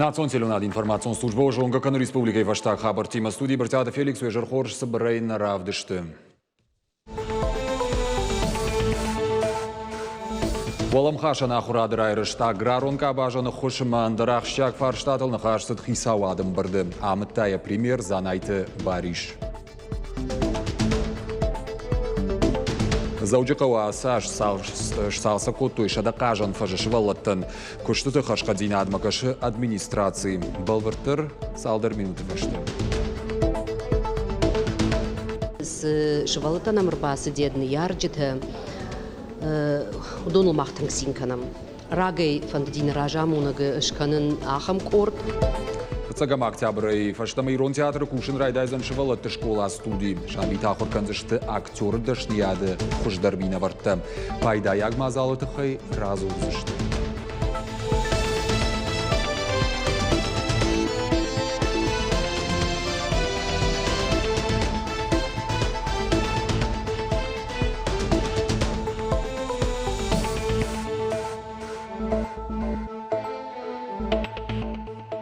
Națion Селюнад информацион служба Жонгакан Республикой Ваштак Хабар Тима студии Бартиада Феликс Вежерхорж Сабрейн Равдышты. Воламхашана Ахурад Райрышта Граронка Бажана Хушман Дарахщак Фарштатл Нахашсат Хисавадам Барды. Амтая пример Занайте Бариш. Заудикова Саш Салса Коту и Шадакажан Фажешвалаттан Куштуты Хашкадзина Адмакаши администрации. Балвертер Салдар минуты Фашты. С Швалаттаном Рбасы Дедны Ярджита Удону Махтангсинканам. Рагай Фандидин Ражамунага Шканен Ахам Корт. Цагам октября и фаштамы Ирон театр Кушин Райдайзен Швалатты школа студии. Шабита Хорканзышты актер Дашнияды Хуждарбина Варта. Пайда Ягмазалатыхай разу узышты.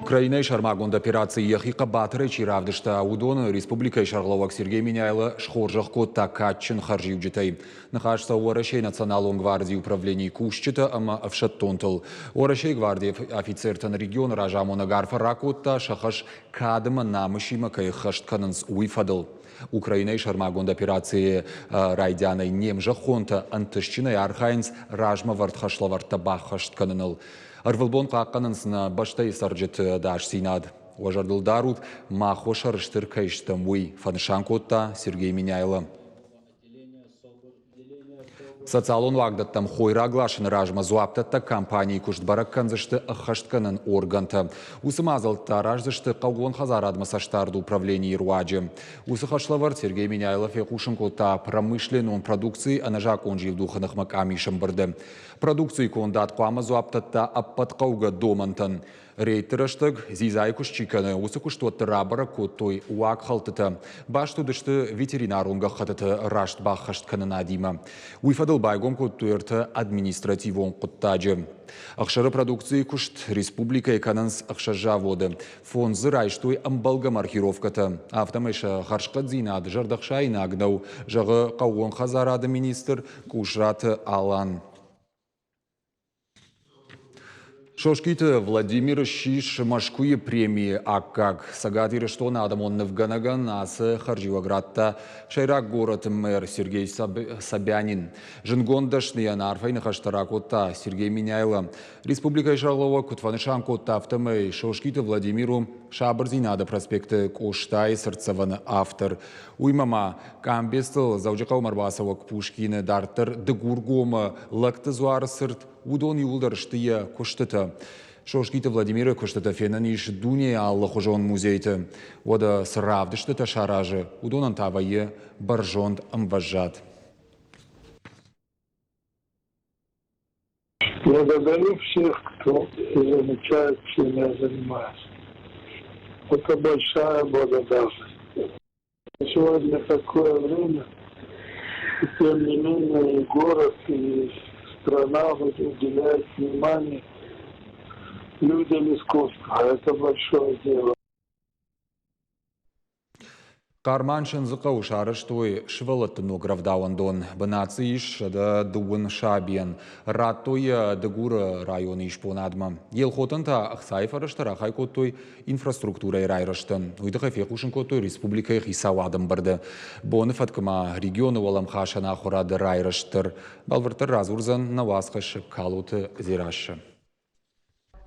Украина и Шармагонд операции Яхика Батрычи Равдышта Удон Республика и Шарловак Сергей Миняйла Шхоржах Кота Катчин Харжив Джитей. Нахашса Уарашей Националон гвардии управления Кушчита Ама Авшаттонтл. Уарашей гвардии офицер Тан регион Ражамона Гарфа Ракота Шахаш Кадма Намышима Кайхашткананс Уифадл. Украина и Шармагонд операции Райдяна и Немжа Хонта Антышчина и Архайнс Ражма Вартхашлаварта Бахашткананл. Арвылбон қаққанынсына баштай саржет даш синад. Уажардыл дарут махо шарыштыр кайштам уй. Фанышан котта Сергей Миняйла. Социалон вагдаттам хойра глашын ражма зуаптатта компании куштбарак канзышты ахаштканын органта. Усымазалта раждышты қауғын хазарадма саштарды управление Ируаджи. Усыхашлавар Сергей Миняйлов якушын кота промышленной продукции анажак он жил духанах макамишам барды. Продукции кондат қуама зуаптатта аппатқауға домантан. Рейтырыштыг зизай кушчиканы усы куштуатты рабара коттой уак халтыты. Башту дышты ветеринарунга хатыты рашт бахаштканына дима. Уйфадыл байгом коттуерты административон коттаджы. Ахшары продукции кушт республика экананс ахшажаводы. Фонзы райштой амбалга маркировкаты. Автомайша харшкадзина жардахша инагнау. Жағы қауын хазарады министр Кушраты Алан. Шошкиты Владимир Шиш Машкуе премии Аккак. Сагатиры что надо он в Ганаган, асы Харживаградта Шайрак город мэр Сергей Собянин. Жингондашный нарфайны хаштаракота Сергей Миняйла. Республика Шарлова Кутванышан кота автомей. Шошкиты Владимиру Шабарзинада проспекты Коштай Сырцеван автор. Уймама Камбестл Заудjakau Марбасова Пушкина Дартер Дегургома Лактазуар Сырт Удон юлдарштыя коштыты. Шошкиты Владимира коштыты фенаниш дуния Аллахужон музейты. Ода сравдыштыты шаражы. Удонан тавайы баржонд амважат. Благодарю всех, кто замечает, чем я занимаюсь. Это большая благодарность. Сегодня такое время, и тем не менее и город, и страна уделяет внимание людям искусства. Это большое дело. Карманшын зықау шарыштой швалатты ногравдауандон. Бынацы иш да дуын шабиен. Раттой дегуры районы иш понадма. Елхотынта ақсайфарыштыр ақай коттой инфраструктурай райрыштын. Уйдық эфекушын коттой республикай хисавадым барды. Боны фаткыма регионы Воламхашана Ахурады райрыштыр. Балвыртыр разурзан навасқыш калуты зирашы.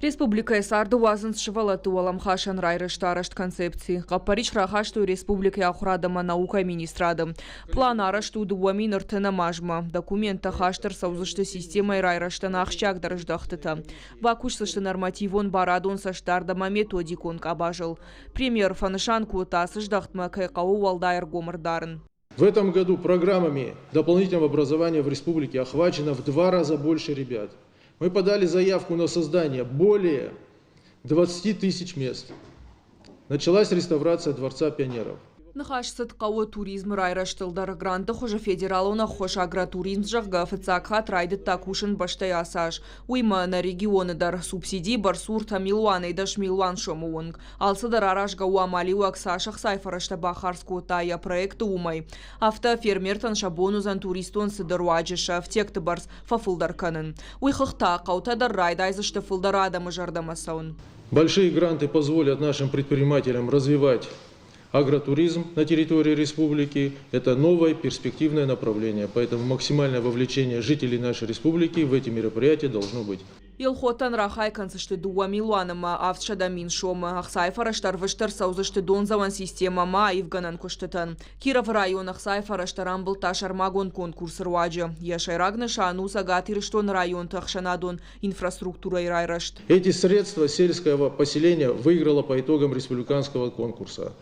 Республика Эсарды уазын шывалаты Воламхашан райрыштарышт концепции. Қаппарич рахашту республика Ахурадама наука министрадым. План арашту дуамин ыртына мажма. Документа хаштыр саузышты системой райрыштана ақшак дарыждақтыты. Вакушсышты нормативон барадон саштардама методикон кабажыл. Премьер Фанышан куотасы ждақтма кайқау валдайр гомырдарын. В этом году программами дополнительного образования в республике охвачено в 2 раза больше ребят. Мы подали заявку на создание более 20 тысяч мест. Началась реставрация Дворца пионеров. Нахаш сыткауы туризм райраштылдар гранты хожа федералуна хош агротуризм жағға фыцакха трайды такушын баштай асаш. Уйма на регионы дар субсидий бар сурта милуан эдаш милуан шомуынг. Алсыдар аражға уамали уаксашах сайфарашта бахарску тая проекты умай. Авто фермертан шабонузан туристон сыдыруаджиша втекты барс фафылдар канын. Уйхықта қаутадар райдайзышты фылдар адамы жардамасаун. Большие гранты позволят нашим предпринимателям развивать агротуризм на территории республики – это новое перспективное направление, поэтому максимальное вовлечение жителей нашей республики в эти мероприятия должно быть. Илхотан рахай концешты дуа милуаныма автшадамин шома ахсайфараштар выштар саузышты донзаван система ма ивганан куштытан. Киров район ахсайфараштарам был ташармагон конкурс руаджа. Яшайрагна шануса гатирштон район тахшанадон инфраструктура и райрашт. Эти средства сельского поселения выиграло по итогам республиканского конкурса.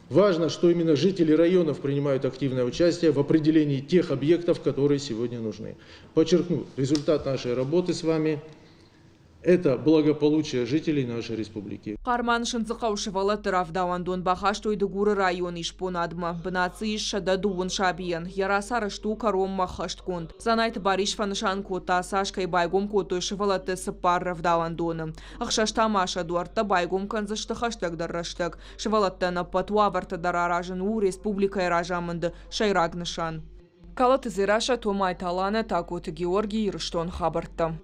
Важно, что именно жители районов принимают активное участие в определении тех объектов, которые сегодня нужны. Подчеркну, результат нашей работы с вами – это благополучие жителей нашей республики. Карман шынцықаушывалы тыравдауандон бахаштойды гуры район ишпонадма. Бынасы ишшада дуын шабиен. Ярасары шту каром махашт конд. Занайты баришфанышан кота сашкай байгом котой шывалаты сыпар равдауандоны. Ахшашта маша дуарта байгом канзышты хаштаг дарраштаг. Шывалаттана патуа вартадар аражын у республикай ражамынды шайрагнышан. Калаты зираша томай таланы такоты Георгий Ирштон хабарта.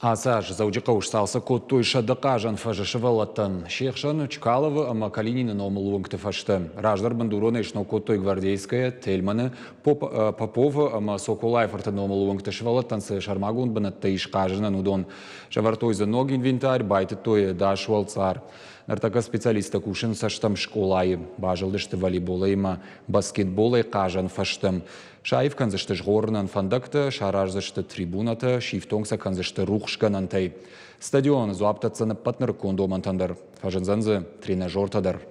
Асаж заудикауш салса коттой шадыкажан фажышывалаттан. Шехшан Чкалова ама Калинина номылуыңкты фашты. Раждар бандурона ишно коттой гвардейская, Тельманы, Попова ама Соколайфарта номылуыңкты шывалаттан сы шармагун банатта ишкажынан удон. Жавартой за ноги инвентарь, байты той дашвал цар. Нартака специалиста кушин саштам школай. Бажылдышты волейбола има баскетбола и кажан фаштам. Шаев канзышты жғорынан фандакты, шаражзышты трибуната, шифтоңса канзышты рухшганантай. Стадион зуаптатсаны патныр кондомантандар. Фажынзанзы тренажертадар.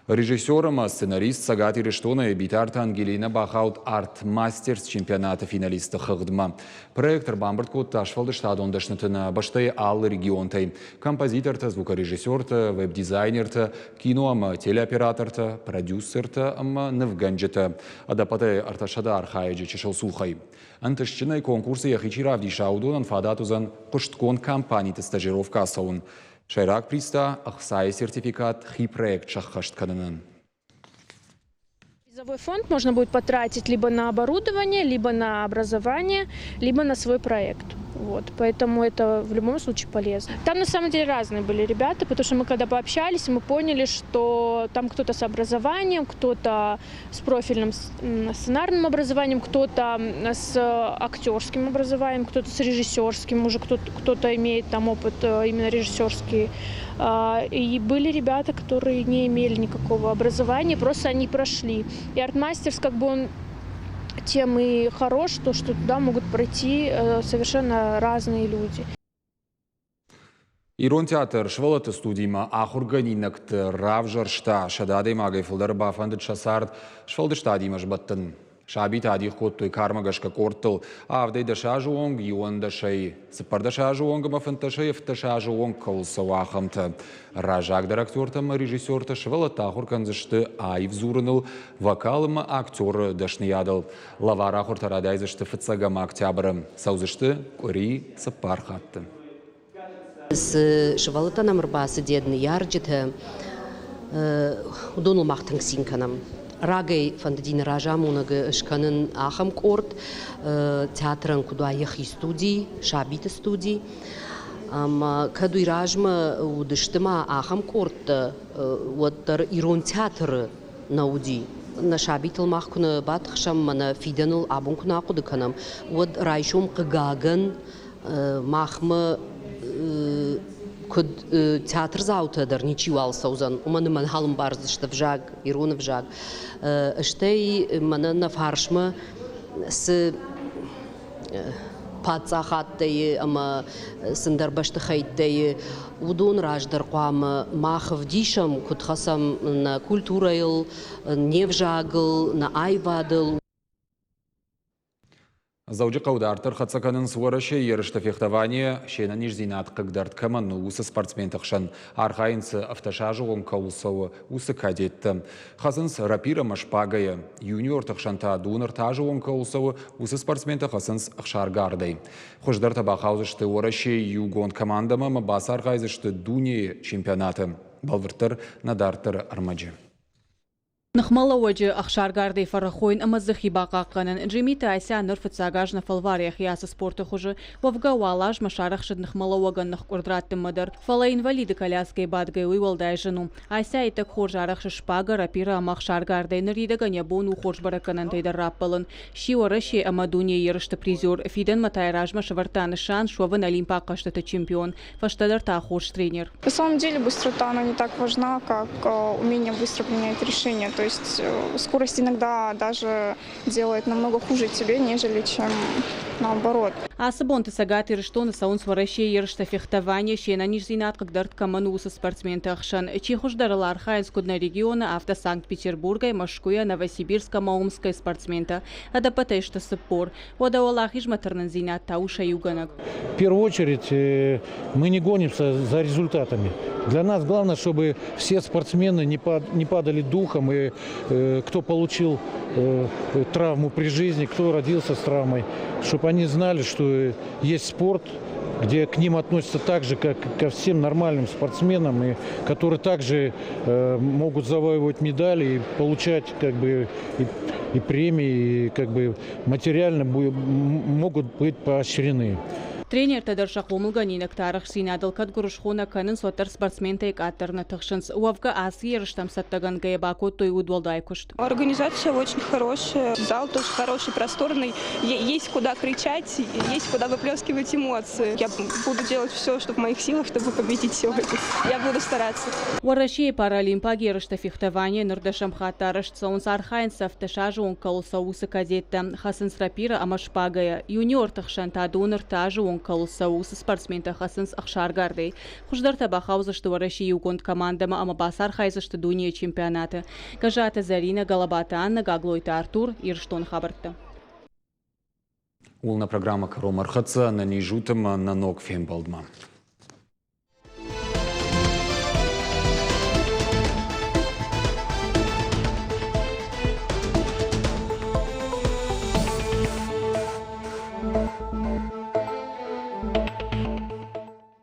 Режиссером, сценарист Сагат Ириштона и битарта Ангелина Бахаут арт-мастерс чемпионата финалиста Хагдма. Проектор Бамбардкот Ташфалды штадондашнытына баштай аллы регионтай. Композиторта, звукорежиссерта, веб-дизайнерта, киноама, телеоператорта, продюсерта, ама навганджета. Адапатай арташада архайджи чешел сухай. Анташчиной конкурсы яхичира авдишаудон фадатузан кушткон компании стажировка саун. Шайрак приста ахсай сертификат хи-проект шахашт кананан. Призовой фонд можно будет потратить либо на оборудование, либо на образование, либо на свой проект. Вот, поэтому это в любом случае полезно. Там на самом деле разные были ребята, потому что мы когда пообщались, мы поняли, что там кто-то с образованием, кто-то с профильным сценарным образованием, кто-то с актерским образованием, кто-то с режиссерским, уже кто-то имеет там опыт именно режиссерский. И были ребята, которые не имели никакого образования, просто они прошли. И артмастерс, как бы он тем и хорош, то, что туда могут пройти совершенно разные люди. Ирон театр швалаты студийма ахурганинакты равжаршта шадады магай фылдар бафанды часард швалды штадийма жбаттын. Шабит адих коттой кармагашка кортыл, авдайда шажу онг, юанда шай. Сыпарда шажу онга мафанта шай, фта шажу онг калса вахамта. Ражагдар актертама режиссерта швалата ахурканзышты айв зурыныл, вокалыма актер дашниядыл. Лавар ахуртарадайзышты фыцагама октябры. Саузышты кори сыпархатты. С швалата намырбасы дедны ярджеты удонул махтың синканам. Рагай фандадин ражамунага шканын ахам корт, театран куда яхи студии, шабита студии. Кадуй ражма удыштыма ахам корт, вот ирон театр науди. На шабитл махкуна батхшам мана фиданул абункуна акудыканам. Вот райшом кагаган махма код театр заутадар ничего алсаузан. У меня халм барз что вжаг, ирон вжаг. Штей мана на фаршма с пацахаттай, ама сындарбаштахайттай. Удон раждар қуама махав дишам кутхасам на культурайл, не вжагл, на айвадл. Зауджи қаудартыр қатсақанын суарашы ерішті фехтование шені нежзинат қығдард каманны усы спортсмен тақшан архайынсы автошажы он каулсауы усы кадетті. Қасынс рапира машпагая юниор тақшанта дуныр тажы он каулсауы усы спортсмен тақасынс ақшаргардай. Қождар табақаузышты уарашы югон командама бас архайзышты дуне чемпионаты. Балвыртыр надартыр армаджи. Нахмала ваджи ахшаргарды фарахойн амазахи бақаққанын джимита айся нырфыт сагажна фалвариях ясы спорты хужы вавга валаж машарахшид нахмала ваган нахкурдратты мадар фала инвалиды коляской бадгай уйвалдай жену айся итак хор жарахши шпага рапира амах шаргарды ныридаган буну хорш бараканан тайдар раппалын шиораши амадуния ерышты призер фиден матайражма шавартаны шан шован олимпиакаштата чемпион фаштадар та хорш тренер. На самом деле быстрота она не так важна, как умение быстро принять решение. То есть скорость иногда даже делает намного хуже тебе, нежели чем наоборот. Асабон тасагат ирштон саун сваращие ершта фехтование шена нижзинат кагдарт камануса спортсмен тахшан чихуждарала Архаинскудна региона авто Санкт-Петербурга и Машкуя Новосибирска Маумская спортсмента адапатешта саппор водауалах ижматернанзинат тауша юганак. В первую очередь мы не гонимся за результатами. Для нас главное, чтобы все спортсмены не падали духом, и кто получил травму при жизни, кто родился с травмой, чтобы они знали, что есть спорт, где к ним относятся так же, как ко всем нормальным спортсменам, и которые также могут завоевывать медали и получать и премии, и материально могут быть поощрены. Тренер Тадарша Хомулганинак тарах синадал кадгурушхуна канын сотар спортсментайк атарна тахшинс уавга асьерштам саттаган гаебако той удвалдай кушт. Организация очень хорошая, зал тоже хороший, просторный, есть куда кричать, есть куда выплескивать эмоции. Я буду делать все, что в моих силах, чтобы победить сегодня. Я буду стараться. Уараши паралимпиаги ершта фехтование нурдашам хатараш цаунс архайнс автошажу он калсаусы кадетта хасынс рапира амашпагая юниор тахшанта донор тажу он калсаусы спортсмента хасынс ахшаргарды. Хуждар табахаузышты уараши югонд командама амабасар хайзышты дуния чемпионаты. Кажата Зарина, Галабата Анна, Гаглойта Артур, Ирштон Хабарта. Улна программа Каромар Хаца на нижутым на ног фембалдма.